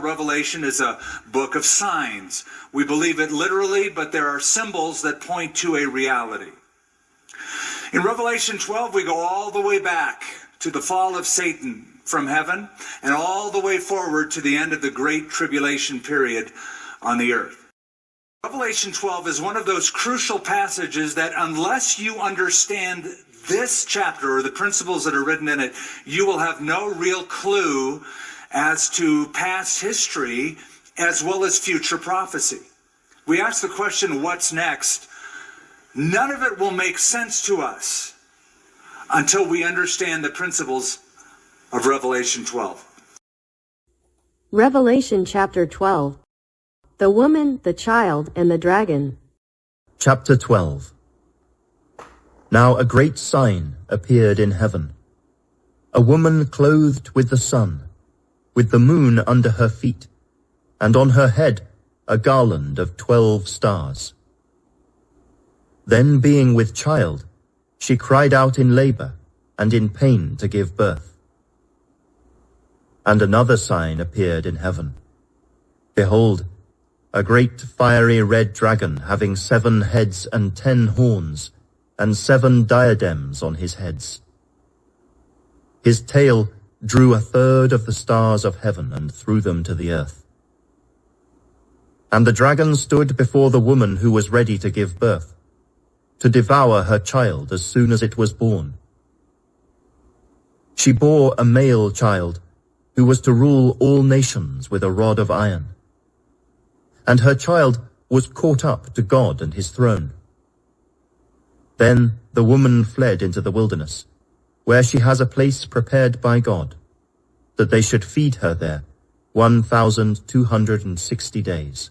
Revelation is a book of signs. We believe it literally, but there are symbols that point to a reality. In Revelation 12, we go all the way back to the fall of Satan from heaven and all the way forward to the end of the great tribulation period on the earth. Revelation 12 is one of those crucial passages that unless you understand this chapter or the principles that are written in it, you will have no real clue as to past history as well as future prophecy. We ask the question, what's next? None of it will make sense to us until we understand the principles of Revelation 12. Revelation chapter 12. The woman, the child, and the dragon. Chapter 12. Now a great sign appeared in heaven. A woman clothed with the sun, with the moon under her feet, and on her head a garland of 12 stars. Then, being with child, she cried out in labor and in pain to give birth. And another sign appeared in heaven. Behold, a great fiery red dragon, having 7 heads and 10 horns, and 7 diadems on his heads. His tail drew 1/3 of the stars of heaven and threw them to the earth. And the dragon stood before the woman who was ready to give birth, to devour her child as soon as it was born. She bore a male child, who was to rule all nations with a rod of iron. And her child was caught up to God and his throne. Then the woman fled into the wilderness, where she has a place prepared by God, that they should feed her there 1,260 days.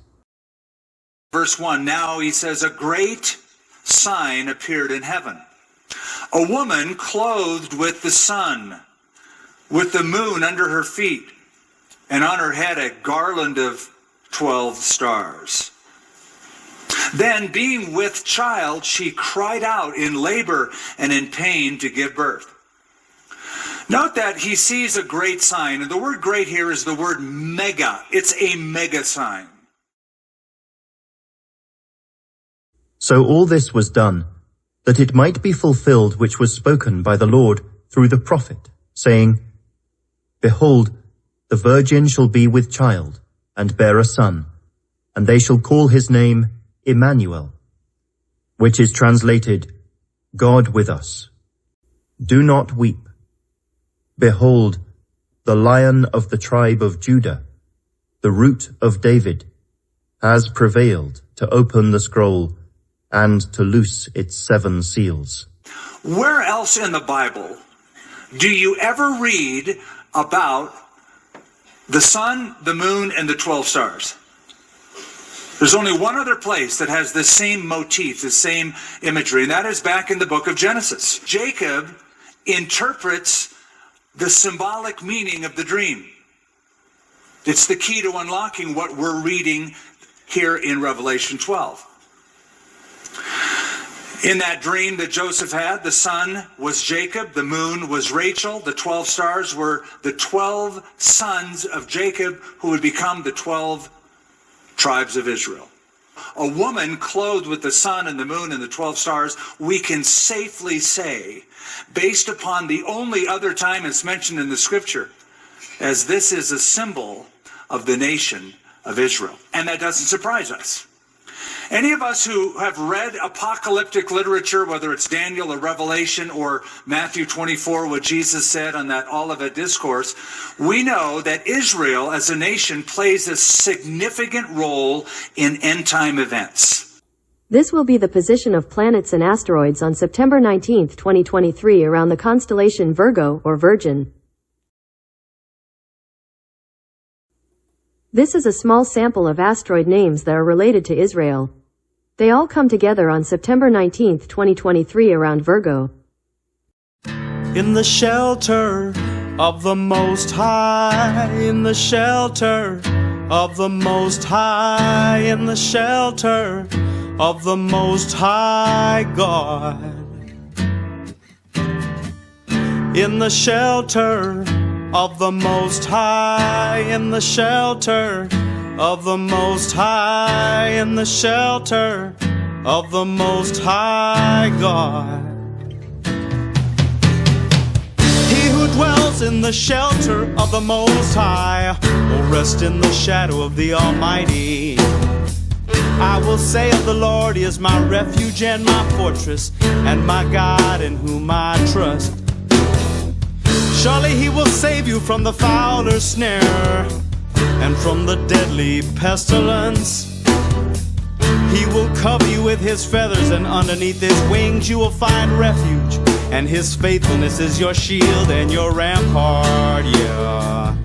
Verse 1, now he says, a great sign appeared in heaven. A woman clothed with the sun, with the moon under her feet, and on her head a garland of 12 stars. Then, being with child, she cried out in labor and in pain to give birth. Note that he sees a great sign, and the word great here is the word mega. It's a mega sign. So all this was done, that it might be fulfilled which was spoken by the Lord through the prophet, saying, Behold, the virgin shall be with child, and bear a son, and they shall call his name Emmanuel, which is translated, God with us. Do not weep. Behold, the Lion of the tribe of Judah, the Root of David, has prevailed to open the scroll and to loose its 7 seals. Where else in the Bible do you ever read about the sun, the moon, and the 12 stars? There's only one other place that has the same motif, the same imagery, and that is back in the book of Genesis. Jacob interprets the symbolic meaning of the dream. It's the key to unlocking what we're reading here in Revelation 12. In that dream that Joseph had, the sun was Jacob, the moon was Rachel, the 12 stars were the 12 sons of Jacob who would become the 12 tribes of Israel. A woman clothed with the sun and the moon and the 12 stars, we can safely say, based upon the only other time it's mentioned in the scripture, as this is a symbol of the nation of Israel. And that doesn't surprise us. Any of us who have read apocalyptic literature, whether it's Daniel or Revelation or Matthew 24, what Jesus said on that Olivet Discourse, we know that Israel as a nation plays a significant role in end-time events. This will be the position of planets and asteroids on September 19, 2023 around the constellation Virgo or Virgin. This is a small sample of asteroid names that are related to Israel. They all come together on September 19, 2023 around Virgo. In the shelter of the Most High, in the shelter of the Most High, in the shelter of the Most High God. In the shelter of the Most High, in the shelter of the Most High, in the shelter of the Most High God. He who dwells in the shelter of the Most High will rest in the shadow of the Almighty. I will say of the Lord, He is my refuge and my fortress, and my God in whom I trust. Surely He will save you from the fowler's snare, and from the deadly pestilence. He will cover you with His feathers, and underneath His wings you will find refuge, and His faithfulness is your shield and your rampart, yeah.